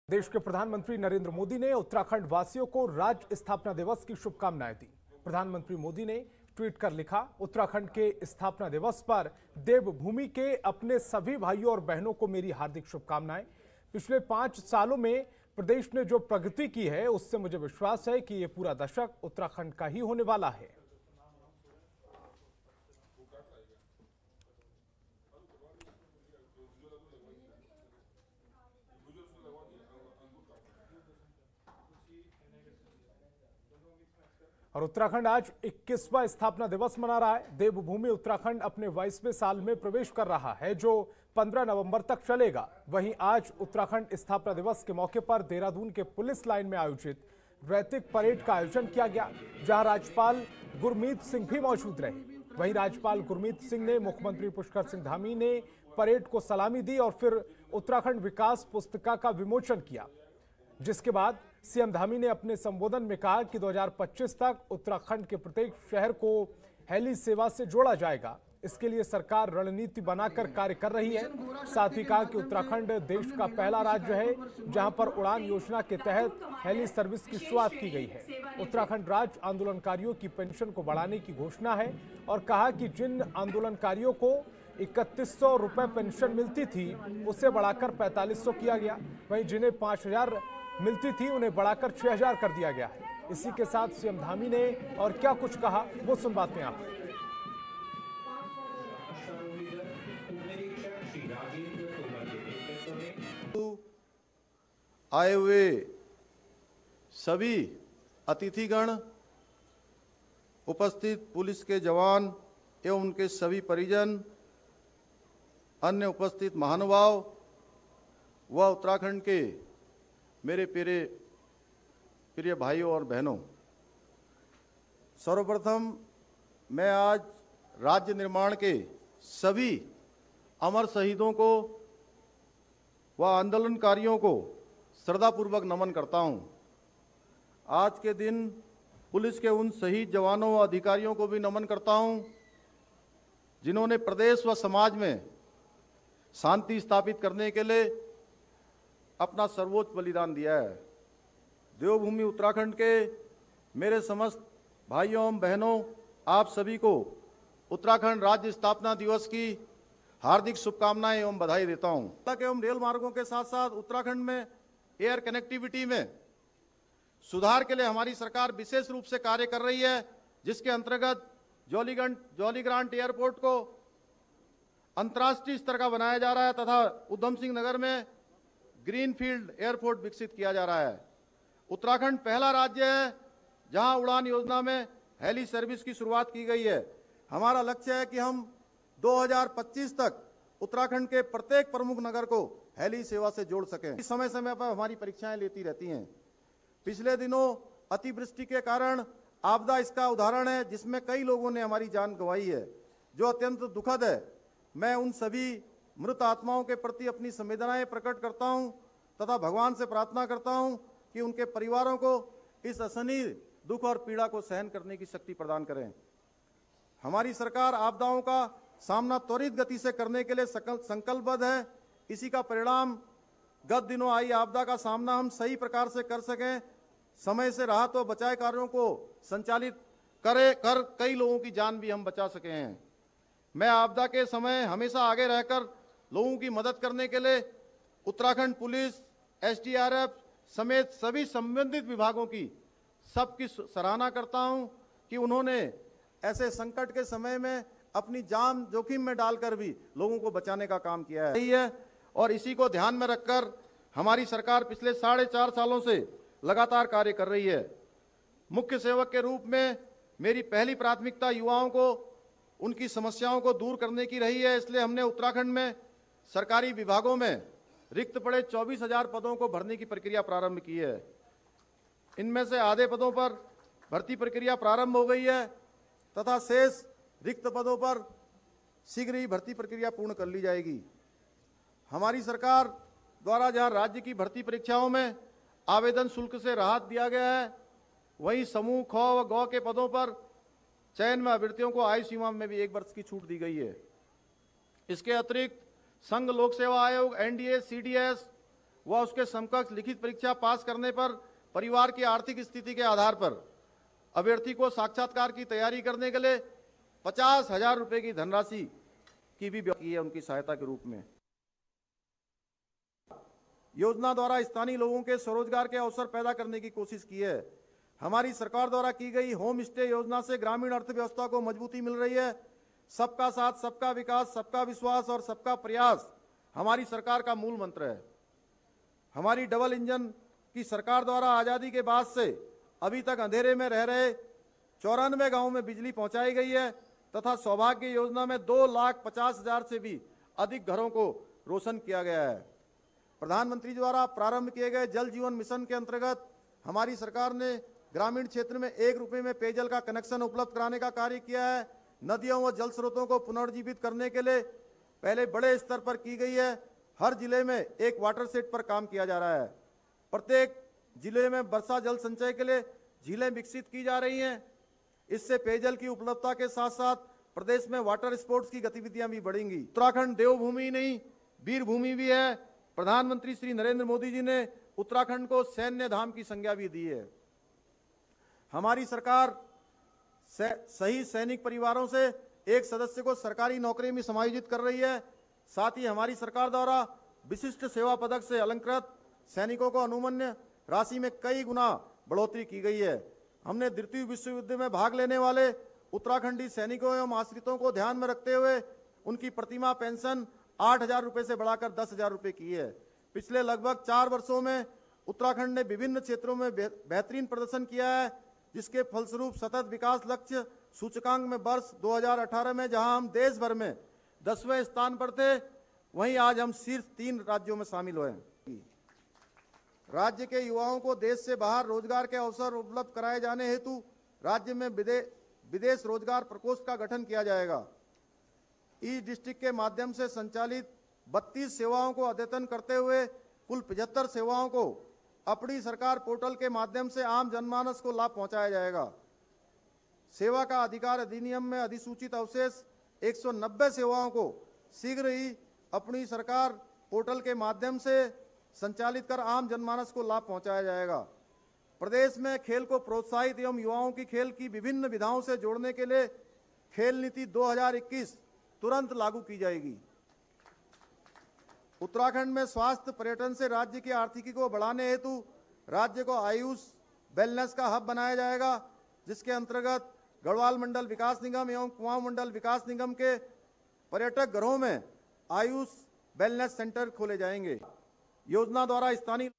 देश के प्रधानमंत्री नरेंद्र मोदी ने उत्तराखंड वासियों को राज्य स्थापना दिवस की शुभकामनाएं दी। प्रधानमंत्री मोदी ने ट्वीट कर लिखा, उत्तराखंड के स्थापना दिवस पर देवभूमि के अपने सभी भाइयों और बहनों को मेरी हार्दिक शुभकामनाएं। पिछले 5 सालों में प्रदेश ने जो प्रगति की है उससे मुझे विश्वास है कि ये पूरा दशक उत्तराखंड का ही होने वाला है। और उत्तराखंड आज 21वां स्थापना दिवस मना रहा है। देवभूमि उत्तराखंड अपने 22वें साल में प्रवेश कर रहा है जो 15 नवंबर तक चलेगा। वहीं आज उत्तराखंड स्थापना दिवस के मौके पर देहरादून के पुलिस लाइन में आयोजित रैतिक परेड का आयोजन किया गया, जहां राज्यपाल गुरमीत सिंह भी मौजूद रहे। वहीं राज्यपाल गुरमीत सिंह ने मुख्यमंत्री पुष्कर सिंह धामी ने परेड को सलामी दी और फिर उत्तराखंड विकास पुस्तिका का विमोचन किया, जिसके बाद सीएम धामी ने अपने संबोधन में कहा कि 2025 तक उत्तराखंड के प्रत्येक शहर को हेली सेवा से जोड़ा जाएगा। इसके लिए सरकार रणनीति बनाकर कार्य कर रही है। साथ ही कहा कि उत्तराखंड देश का पहला राज्य है जहां पर उड़ान योजना के तहत हेली सर्विस की शुरुआत की गई है। उत्तराखंड राज्य आंदोलनकारियों की पेंशन को बढ़ाने की घोषणा है और कहा कि जिन आंदोलनकारियों को 3100 रुपए पेंशन मिलती थी उसे बढ़ाकर 4500 किया गया। वहीं जिन्हें 5000 मिलती थी उन्हें बढ़ाकर 6000 कर दिया गया है। इसी के साथ सीएम धामी ने और क्या कुछ कहा वो सुनवाते हैं आप। आए हुए सभी अतिथिगण, उपस्थित पुलिस के जवान एवं उनके सभी परिजन, अन्य उपस्थित महानुभाव व उत्तराखंड के मेरे प्रिय भाइयों और बहनों, सर्वप्रथम मैं आज राज्य निर्माण के सभी अमर शहीदों को व आंदोलनकारियों को श्रद्धापूर्वक नमन करता हूं। आज के दिन पुलिस के उन शहीद जवानों व अधिकारियों को भी नमन करता हूं जिन्होंने प्रदेश व समाज में शांति स्थापित करने के लिए अपना सर्वोच्च बलिदान दिया है। देवभूमि उत्तराखंड के मेरे समस्त भाइयों एवं बहनों, आप सभी को उत्तराखंड राज्य स्थापना दिवस की हार्दिक शुभकामनाएं एवं बधाई देता हूं। सड़क एवं रेल मार्गों के साथ साथ उत्तराखंड में एयर कनेक्टिविटी में सुधार के लिए हमारी सरकार विशेष रूप से कार्य कर रही है, जिसके अंतर्गत जौलीग्रांट एयरपोर्ट को अंतर्राष्ट्रीय स्तर का बनाया जा रहा है तथा उधम सिंह नगर में ग्रीनफील्ड एयरपोर्ट विकसित किया जा रहा है। उत्तराखंड पहला राज्य है जहां उड़ान योजना में हेली सर्विस की शुरुआत की गई है। हमारा लक्ष्य है कि हम 2025 तक उत्तराखंड के प्रत्येक प्रमुख नगर को हेली सेवा से जोड़ सकें। समय समय पर हमारी परीक्षाएं लेती रहती हैं। पिछले दिनों अतिवृष्टि के कारण आपदा इसका उदाहरण है, जिसमें कई लोगों ने हमारी जान गंवाई है, जो अत्यंत दुखद है। मैं उन सभी मृत आत्माओं के प्रति अपनी संवेदनाएं प्रकट करता हूं तथा भगवान से प्रार्थना करता हूं कि उनके परिवारों को इस असहनीय दुख और पीड़ा को सहन करने की शक्ति प्रदान करें। हमारी सरकार आपदाओं का सामना त्वरित गति से करने के लिए संकल्पबद्ध है। इसी का परिणाम गत दिनों आई आपदा का सामना हम सही प्रकार से कर सकें, समय से राहत व बचाव कार्यों को संचालित कर कई लोगों की जान भी हम बचा सके हैं। मैं आपदा के समय हमेशा आगे रहकर लोगों की मदद करने के लिए उत्तराखंड पुलिस, एसडीआरएफ समेत सभी संबंधित विभागों की सबकी सराहना करता हूं कि उन्होंने ऐसे संकट के समय में अपनी जान जोखिम में डालकर भी लोगों को बचाने का काम किया है। और इसी को ध्यान में रखकर हमारी सरकार पिछले 4.5 सालों से लगातार कार्य कर रही है। मुख्य सेवक के रूप में मेरी पहली प्राथमिकता युवाओं को उनकी समस्याओं को दूर करने की रही है। इसलिए हमने उत्तराखंड में सरकारी विभागों में रिक्त पड़े 24,000 पदों को भरने की प्रक्रिया प्रारंभ की है। इनमें से आधे पदों पर भर्ती प्रक्रिया प्रारंभ हो गई है तथा शेष रिक्त पदों पर शीघ्र ही भर्ती प्रक्रिया पूर्ण कर ली जाएगी। हमारी सरकार द्वारा जहां राज्य की भर्ती परीक्षाओं में आवेदन शुल्क से राहत दिया गया है, वहीं समूह ख व ग के पदों पर चयन में अभ्यर्थियों को आयु सीमा में भी 1 वर्ष की छूट दी गई है। इसके अतिरिक्त संघ लोक सेवा आयोग, एनडीए, सीडीएस व उसके समकक्ष लिखित परीक्षा पास करने पर परिवार की आर्थिक स्थिति के आधार पर अभ्यर्थी को साक्षात्कार की तैयारी करने के लिए 50,000 रुपए की धनराशि की भी व्यवस्था की है उनकी सहायता के रूप में। योजना द्वारा स्थानीय लोगों के स्वरोजगार के अवसर पैदा करने की कोशिश की है। हमारी सरकार द्वारा की गई होम स्टे योजना से ग्रामीण अर्थव्यवस्था को मजबूती मिल रही है। सबका साथ, सबका विकास, सबका विश्वास और सबका प्रयास हमारी सरकार का मूल मंत्र है। हमारी डबल इंजन की सरकार द्वारा आजादी के बाद से अभी तक अंधेरे में रह रहे 94 गांवों में बिजली पहुंचाई गई है तथा सौभाग्य योजना में 2,50,000 से भी अधिक घरों को रोशन किया गया है। प्रधानमंत्री द्वारा प्रारंभ किए गए जल जीवन मिशन के अंतर्गत हमारी सरकार ने ग्रामीण क्षेत्र में 1 रुपये में पेयजल का कनेक्शन उपलब्ध कराने का कार्य किया है। नदियों व जल स्रोतों को पुनर्जीवित करने के लिए पहले बड़े स्तर पर की गई है। हर जिले में एक वाटर सेट पर काम किया जा रहा है। प्रत्येक जिले में वर्षा जल संचय के लिए झीलें विकसित की जा रही हैं। इससे पेयजल की उपलब्धता के साथ साथ प्रदेश में वाटर स्पोर्ट्स की गतिविधियां भी बढ़ेंगी। उत्तराखंड देवभूमि नहीं, वीर भूमि भी है। प्रधानमंत्री श्री नरेंद्र मोदी जी ने उत्तराखंड को सैन्य धाम की संज्ञा भी दी है। हमारी सरकार सही सैनिक परिवारों से एक सदस्य को सरकारी नौकरी में समायोजित कर रही है। साथ ही हमारी सरकार द्वारा विशिष्ट सेवा पदक से अलंकृत सैनिकों को अनुमन्य राशि में कई गुना बढ़ोतरी की गई है। हमने द्वितीय विश्व युद्ध में भाग लेने वाले उत्तराखंडी सैनिकों एवं आश्रितों को ध्यान में रखते हुए उनकी प्रतिमाह पेंशन 8,000 रुपये से बढ़ाकर 10,000 रुपये की है। पिछले लगभग 4 वर्षों में उत्तराखंड ने विभिन्न क्षेत्रों में बेहतरीन प्रदर्शन किया है, जिसके फलस्वरूप सतत विकास लक्ष्य सूचकांक में वर्ष 2018 में जहां हम देश भर में 10वें स्थान पर थे, वहीं आज हम शीर्ष 3 राज्यों में शामिल हुए हैं। राज्य के युवाओं को देश से बाहर रोजगार के अवसर उपलब्ध कराए जाने हेतु राज्य में विदेश रोजगार प्रकोष्ठ का गठन किया जाएगा। ई डिस्ट्रिक्ट के माध्यम से संचालित 32 सेवाओं को अद्यतन करते हुए कुल 75 सेवाओं को अपनी सरकार पोर्टल के माध्यम से आम जनमानस को लाभ पहुंचाया जाएगा। सेवा का अधिकार अधिनियम में अधिसूचित अवशेष 190 सेवाओं को शीघ्र ही अपनी सरकार पोर्टल के माध्यम से संचालित कर आम जनमानस को लाभ पहुंचाया जाएगा। प्रदेश में खेल को प्रोत्साहित एवं युवाओं की खेल की विभिन्न विधाओं से जोड़ने के लिए खेल नीति 2021 तुरंत लागू की जाएगी। उत्तराखंड में स्वास्थ्य पर्यटन से राज्य की आर्थिकी को बढ़ाने हेतु राज्य को आयुष वेलनेस का हब बनाया जाएगा, जिसके अंतर्गत गढ़वाल मंडल विकास निगम एवं कुमाऊं मंडल विकास निगम के पर्यटक गृहों में आयुष वेलनेस सेंटर खोले जाएंगे। योजना द्वारा स्थानीय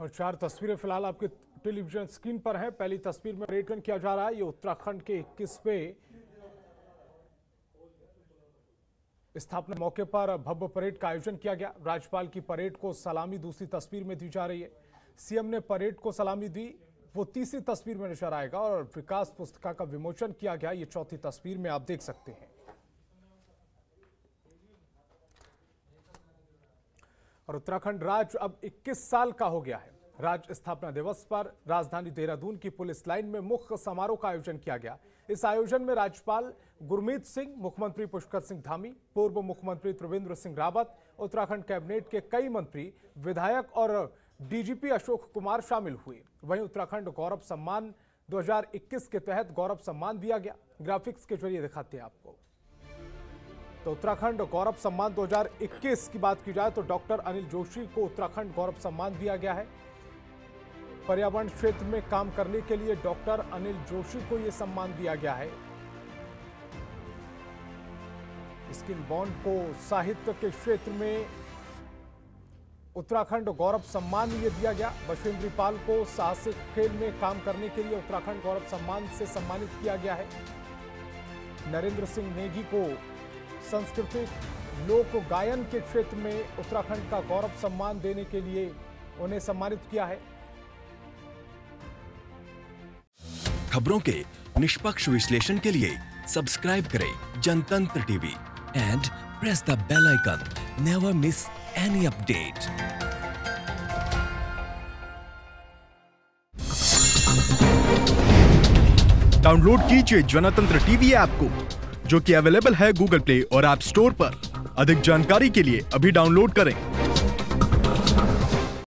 और 4 तस्वीरें फिलहाल आपके टेलीविजन स्क्रीन पर हैं। पहली तस्वीर में पर्यटन किया जा रहा है। ये उत्तराखंड के 21वें स्थापना मौके पर भव्य परेड का आयोजन किया गया। राज्यपाल की परेड को सलामी दूसरी तस्वीर में दी जा रही है। सीएम ने परेड को सलामी दी, वो तीसरी तस्वीर में नजर आएगा। और विकास पुस्तिका का विमोचन किया गया, ये चौथी तस्वीर में आप देख सकते हैं। और उत्तराखंड राज्य अब 21 साल का हो गया है। राज्य स्थापना दिवस पर राजधानी देहरादून की पुलिस लाइन में मुख्य समारोह का आयोजन किया गया। इस आयोजन में राज्यपाल गुरमीत सिंह, मुख्यमंत्री पुष्कर सिंह धामी, पूर्व मुख्यमंत्री त्रिवेंद्र सिंह रावत, उत्तराखंड कैबिनेट के कई मंत्री, विधायक और डीजीपी अशोक कुमार शामिल हुए। वहीं उत्तराखंड गौरव सम्मान 2021 के तहत गौरव सम्मान दिया गया। ग्राफिक्स के जरिए दिखाते हैं आपको। तो उत्तराखंड गौरव सम्मान 2021 की बात की जाए तो डॉक्टर अनिल जोशी को उत्तराखंड गौरव सम्मान दिया गया है। पर्यावरण क्षेत्र में काम करने के लिए डॉक्टर अनिल जोशी को यह सम्मान दिया गया है। स्किन बॉन्ड को साहित्य के क्षेत्र में उत्तराखंड गौरव सम्मान ये दिया गया। बशेंद्री पाल को साहसिक खेल में काम करने के लिए उत्तराखंड गौरव सम्मान से सम्मानित किया गया है। नरेंद्र सिंह नेगी को सांस्कृतिक लोक गायन के क्षेत्र में उत्तराखंड का गौरव सम्मान देने के लिए उन्हें सम्मानित किया है। खबरों के निष्पक्ष विश्लेषण के लिए सब्सक्राइब करें Jantantra TV and press the bell icon. Never miss any update. Download कीजिए जनतंत्र टीवी ऐप को, जो कि अवेलेबल है गूगल प्ले और ऐप स्टोर पर। अधिक जानकारी के लिए अभी डाउनलोड करें